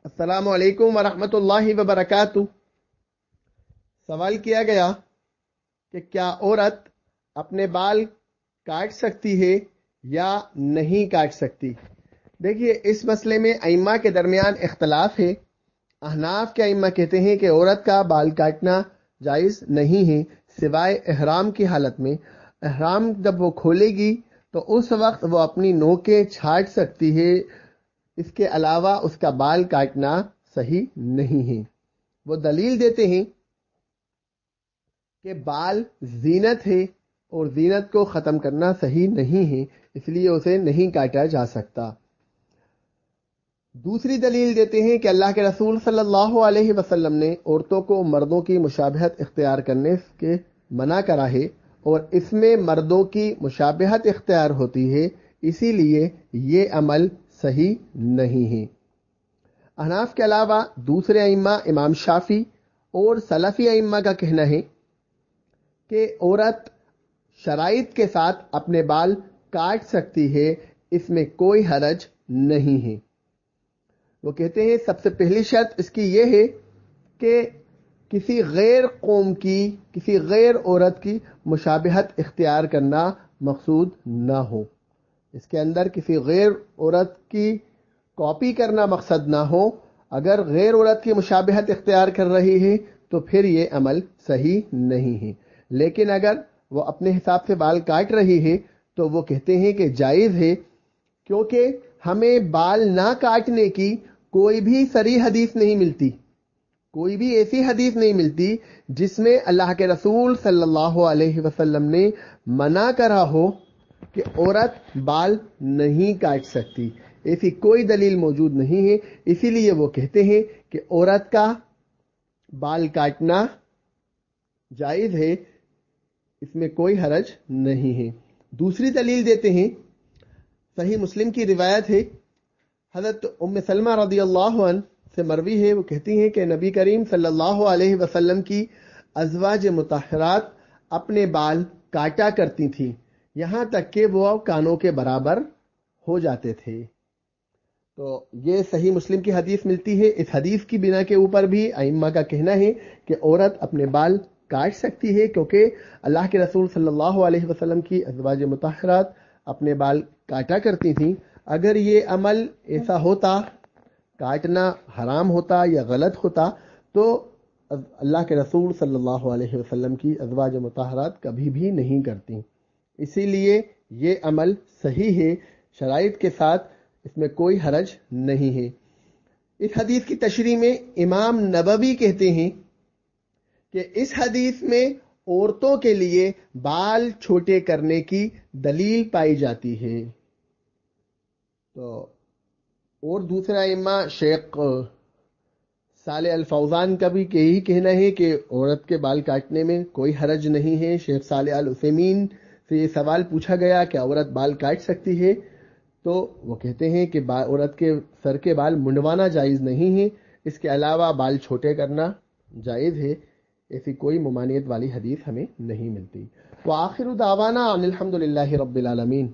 السلام علیکم ورحمۃ اللہ وبرکاتہ۔ سوال کیا گیا کہ کیا عورت اپنے بال کاٹ سکتی ہے یا نہیں کاٹ سکتی؟ دیکھیے، اس مسئلے میں ائمہ کے درمیان اختلاف ہے۔ احناف کے ائمہ کہتے ہیں کہ عورت کا بال کاٹنا جائز نہیں ہے سوائے احرام کی حالت میں۔ احرام جب وہ کھولے گی تو اس وقت وہ اپنی نوکیں چھاٹ سکتی ہے، اس کے علاوہ اس کا بال کاٹنا صحیح نہیں ہے۔ وہ دلیل دیتے ہیں کہ بال زینت ہے اور زینت کو ختم کرنا صحیح نہیں ہے، اس لیے اسے نہیں کاٹا جا سکتا۔ دوسری دلیل دیتے ہیں کہ اللہ کے رسول صلی اللہ علیہ وسلم نے عورتوں کو مردوں کی مشابہت اختیار کرنے کے منع کرا ہے، اور اس میں مردوں کی مشابہت اختیار ہوتی ہے، اسی لیے یہ عمل صحیح نہیں ہے۔ احناف کے علاوہ دوسرے ائمہ امام شافعی اور سلفی ائمہ کا کہنا ہے کہ عورت شرائط کے ساتھ اپنے بال کاٹ سکتی ہے، اس میں کوئی حرج نہیں ہے۔ وہ کہتے ہیں سب سے پہلی شرط اس کی یہ ہے کہ کسی غیر قوم کی، کسی غیر عورت کی مشابہت اختیار کرنا مقصود نہ ہو، اس کے اندر کسی غیر عورت کی کاپی کرنا مقصد نہ ہو۔ اگر غیر عورت کی مشابہت اختیار کر رہی ہے تو پھر یہ عمل صحیح نہیں ہے، لیکن اگر وہ اپنے حساب سے بال کاٹ رہی ہے تو وہ کہتے ہیں کہ جائز ہے، کیونکہ ہمیں بال نہ کاٹنے کی کوئی بھی صریح حدیث نہیں ملتی، کوئی بھی ایسی حدیث نہیں ملتی جس میں اللہ کے رسول صلی اللہ علیہ وسلم نے منع کرا ہو کہ عورت بال نہیں کاٹ سکتی۔ ایسی کوئی دلیل موجود نہیں ہے، اسی لیے وہ کہتے ہیں کہ عورت کا بال کاٹنا جائز ہے، اس میں کوئی حرج نہیں ہے۔ دوسری دلیل دیتے ہیں، صحیح مسلم کی روایت ہے، حضرت ام سلمہ رضی اللہ عنہ سے مروی ہے، وہ کہتی ہیں کہ نبی کریم صلی اللہ علیہ وسلم کی ازواج مطہرات اپنے بال کاٹا کرتی تھیں، یہاں تک کہ وہ کانوں کے برابر ہو جاتے تھے۔ تو یہ صحیح مسلم کی حدیث ملتی ہے۔ اس حدیث کی بنا کے اوپر بھی ائمہ کا کہنا ہے کہ عورت اپنے بال کاٹ سکتی ہے، کیونکہ اللہ کے رسول صلی اللہ علیہ وسلم کی ازواج مطہرات اپنے بال کاٹا کرتی تھیں۔ اگر یہ عمل ایسا ہوتا، کاٹنا حرام ہوتا یا غلط ہوتا، تو اللہ کے رسول صلی اللہ علیہ وسلم کی ازواج مطہرات کبھی بھی نہیں کرتی۔ اسی لیے یہ عمل صحیح ہے شرائط کے ساتھ، اس میں کوئی حرج نہیں ہے۔ اس حدیث کی تشریح میں امام نووی کہتے ہیں کہ اس حدیث میں عورتوں کے لیے بال چھوٹے کرنے کی دلیل پائی جاتی ہے۔ تو اور دوسرا ائمہ شیخ صالح الفوزان کا بھی یہی کہنا ہے کہ عورت کے بال کاٹنے میں کوئی حرج نہیں ہے۔ شیخ صالح العثیمین سے یہ سوال پوچھا گیا کہ عورت بال کاٹ سکتی ہے، تو وہ کہتے ہیں کہ عورت کے سر کے بال منڈوانا جائز نہیں ہے، اس کے علاوہ بال چھوٹے کرنا جائز ہے۔ ایسی کوئی ممانعت والی حدیث ہمیں نہیں ملتی۔ وآخر دعوانا ان الحمد للہ رب العالمین۔